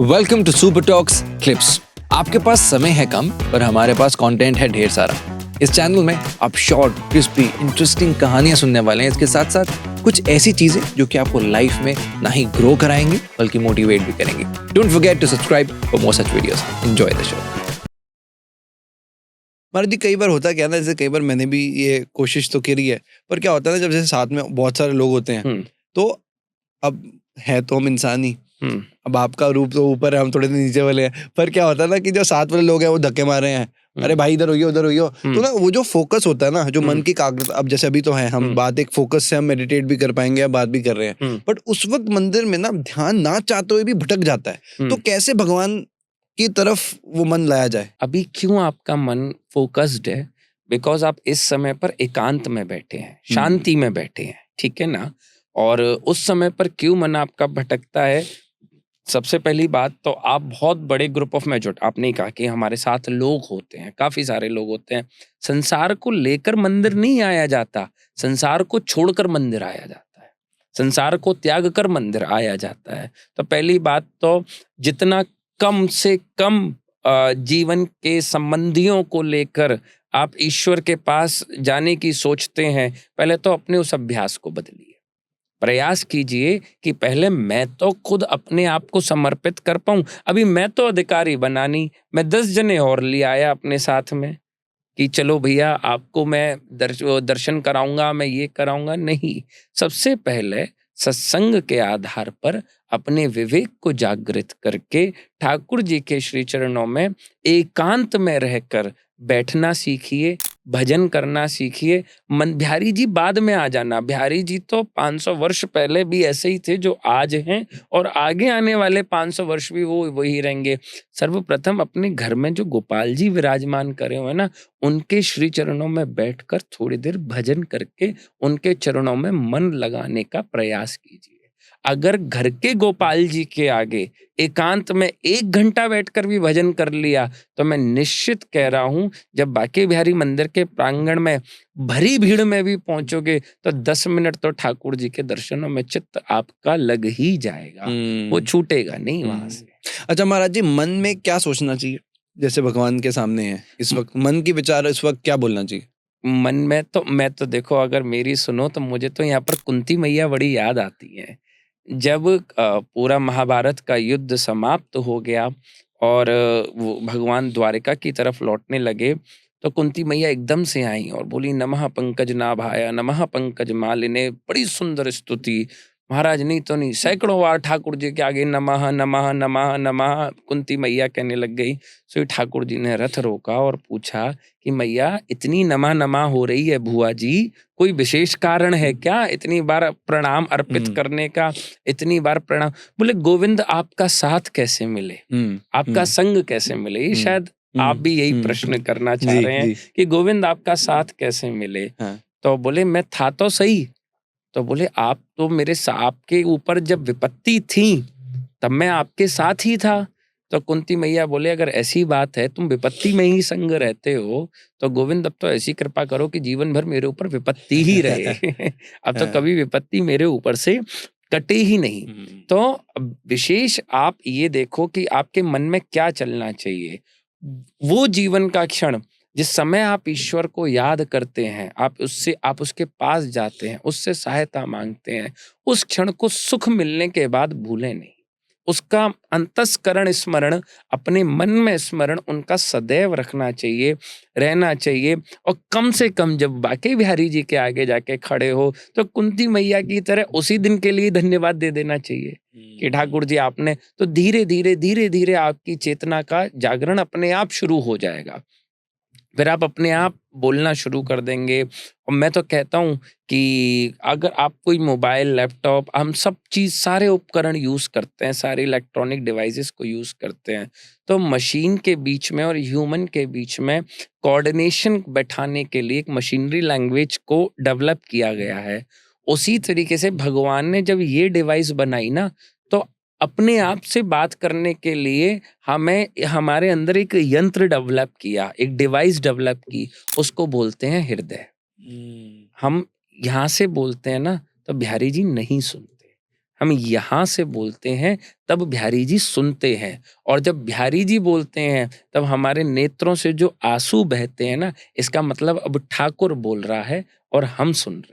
Welcome to Super Talks Clips. आपके पास समय है कम पर हमारे पास कंटेंट है ढेर सारा। इस चैनल में आप शॉर्ट, क्रिस्पी, इंटरेस्टिंग कहानियां सुनने वाले हैं। इसके साथ साथ कुछ ऐसी चीजें जो कि आपको लाइफ में ना ही ग्रो कराएंगे बल्कि मोटिवेट भी करेंगे। Don't forget to subscribe for more such videos. Enjoy the show. महाराज जी, कई बार होता क्या है ना, जैसे कई बार मैंने भी ये कोशिश तो करी है, पर क्या होता है ना, जब जैसे साथ में बहुत सारे लोग होते हैं तो अब है तो हम इंसान ही। अब आपका रूप तो ऊपर है, हम थोड़े नीचे वाले हैं, पर क्या होता है ना कि जो साथ वाले लोग हैं वो धक्के मार रहे हैं, अरे भाई इधर होइयो उधर होइयो। तो ना वो जो फोकस होता है ना, जो मन की एकाग्रता, अब जैसे अभी तो है हम बात एक फोकस से हम मेडिटेट भी कर पाएंगे या बात भी कर रहे हैं, बट उस वक्त मंदिर में ना ध्यान ना चाहते हुए भी भटक जाता है। तो कैसे भगवान की तरफ वो मन लाया जाए? अभी क्यों आपका मन फोकस्ड है? बिकॉज आप इस समय पर एकांत में बैठे हैं, शांति में बैठे हैं, ठीक है ना? और उस समय पर क्यों मन आपका भटकता है? सबसे पहली बात तो आप बहुत बड़े ग्रुप ऑफ में आपने ही कहा कि हमारे साथ लोग होते हैं, काफी सारे लोग होते हैं। संसार को लेकर मंदिर नहीं आया जाता, संसार को छोड़कर मंदिर आया जाता है, संसार को त्याग कर मंदिर आया जाता है। तो पहली बात तो जितना कम से कम जीवन के संबंधियों को लेकर आप ईश्वर के पास जाने की सोचते हैं, पहले तो अपने उस अभ्यास को बदलिए। प्रयास कीजिए कि पहले मैं तो खुद अपने आप को समर्पित कर पाऊं। अभी मैं तो अधिकारी बना नहीं, मैं 10 जने और ले आया अपने साथ में कि चलो भैया आपको मैं दर्शन कराऊंगा, मैं ये कराऊंगा। नहीं, सबसे पहले सत्संग के आधार पर अपने विवेक को जागृत करके ठाकुर जी के श्री चरणों में एकांत में रहकर बैठना सीखिए, भजन करना सीखिए। बिहारी जी बाद में आ जाना, बिहारी जी तो 500 वर्ष पहले भी ऐसे ही थे जो आज हैं, और आगे आने वाले 500 वर्ष भी वो वही रहेंगे। सर्वप्रथम अपने घर में जो गोपाल जी विराजमान करे हुए ना, उनके श्री चरणों में बैठकर थोड़ी देर भजन करके उनके चरणों में मन लगाने का प्रयास कीजिए। अगर घर के गोपाल जी के आगे एकांत में 1 घंटा बैठकर भी भजन कर लिया, तो मैं निश्चित कह रहा हूं, जब बांके बिहारी मंदिर के प्रांगण में भरी भीड़ में भी पहुंचोगे तो 10 मिनट तो ठाकुर जी के दर्शनों में चित्त आपका लग ही जाएगा, वो छूटेगा नहीं वहां से। अच्छा महाराज जी, मन में क्या सोचना चाहिए? जैसे भगवान के सामने है इस वक्त, मन की विचार इस वक्त क्या बोलना चाहिए? मन में तो मैं तो देखो, अगर मेरी सुनो तो मुझे तो यहाँ पर कुंती मैया बड़ी याद आती है। जब पूरा महाभारत का युद्ध समाप्त हो गया और वो भगवान द्वारिका की तरफ लौटने लगे, तो कुंती मैया एकदम से आई और बोली, नमः पंकज नाभाय नमः पंकज मालिने। बड़ी सुंदर स्तुति। महाराज नहीं तो नहीं, सैकड़ों बार ठाकुर जी के आगे नमः नमः नमः नमः कुंती मैया कहने लग गई। सो ठाकुर जी ने रथ रोका और पूछा कि मैया इतनी नमा नमा हो रही है बुआ जी, कोई विशेष कारण है क्या इतनी बार प्रणाम अर्पित करने का, इतनी बार प्रणाम? बोले, गोविंद आपका साथ कैसे मिले, आपका संग कैसे मिले? ये शायद आप भी यही प्रश्न करना चाह रहे हैं कि गोविंद आपका साथ कैसे मिले। तो बोले, मैं था तो सही। तो बोले, आप तो मेरे आपके ऊपर जब विपत्ति थी तब मैं आपके साथ ही था। तो कुंती मैया बोले, अगर ऐसी बात है, तुम विपत्ति में ही संग रहते हो, तो गोविंद अब तो ऐसी कृपा करो कि जीवन भर मेरे ऊपर विपत्ति ही रहे। अब तो कभी विपत्ति मेरे ऊपर से कटे ही नहीं। तो विशेष आप ये देखो कि आपके मन में क्या चलना चाहिए। वो जीवन का क्षण जिस समय आप ईश्वर को याद करते हैं, आप उसके पास जाते हैं, उससे सहायता मांगते हैं, उस क्षण को सुख मिलने के बाद भूलें नहीं। उसका अंतस्करण स्मरण, अपने मन में स्मरण उनका सदैव रखना चाहिए, रहना चाहिए। और कम से कम जब बांके बिहारी जी के आगे जाके खड़े हो, तो कुंती मैया की तरह उसी दिन के लिए धन्यवाद दे देना चाहिए कि ठाकुर जी आपने। तो धीरे धीरे आपकी चेतना का जागरण अपने आप शुरू हो जाएगा। फिर आप अपने आप बोलना शुरू कर देंगे। और मैं तो कहता हूँ कि अगर आप कोई मोबाइल, लैपटॉप, हम सब चीज़, सारे उपकरण यूज़ करते हैं, सारे इलेक्ट्रॉनिक डिवाइसेस को यूज़ करते हैं, तो मशीन के बीच में और ह्यूमन के बीच में कोऑर्डिनेशन बैठाने के लिए एक मशीनरी लैंग्वेज को डेवलप किया गया है। उसी तरीके से भगवान ने जब ये डिवाइस बनाई ना, तो अपने आप से बात करने के लिए हमें हमारे अंदर एक यंत्र डेवलप किया, एक डिवाइस डेवलप की, उसको बोलते हैं हृदय। हम यहाँ से बोलते हैं ना, तो बिहारी जी नहीं सुनते, हम यहाँ से बोलते हैं तब बिहारी जी सुनते हैं, और जब बिहारी जी बोलते हैं तब हमारे नेत्रों से जो आंसू बहते हैं ना, इसका मतलब अब ठाकुर बोल रहा है और हम सुन रहे हैं।